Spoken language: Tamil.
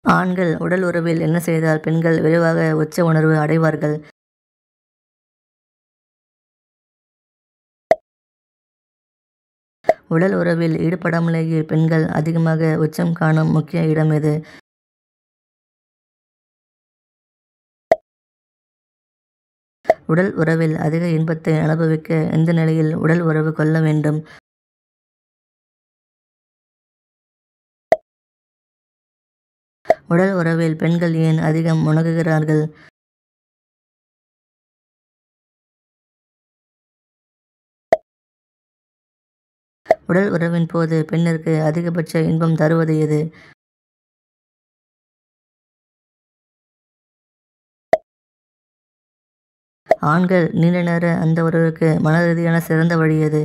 ஆண்கள் உடல் உறவில் என்ன செய்தால் பெண்கள் விரைவாக உச்ச உணர்வு அடைவார்கள்? உடல் உறவில் ஈடுபடாமலேயே பெண்கள் அதிகமாக உச்சம் காணும் முக்கிய இடம் எது? உடல் உறவில் அதிக இன்பத்தை அனுபவிக்க எந்த நிலையில் உடல் உறவு கொள்ள வேண்டும்? உடல் உறவில் பெண்கள் ஏன் அதிகம் முனகுகிறார்கள்? உடல் உறவின் போது பெண்ணிற்கு அதிகபட்ச இன்பம் தருவது எது? ஆண்கள் நீண்ட நேர அந்த உறவுக்கு மனரீதியான சிறந்த வழி எது?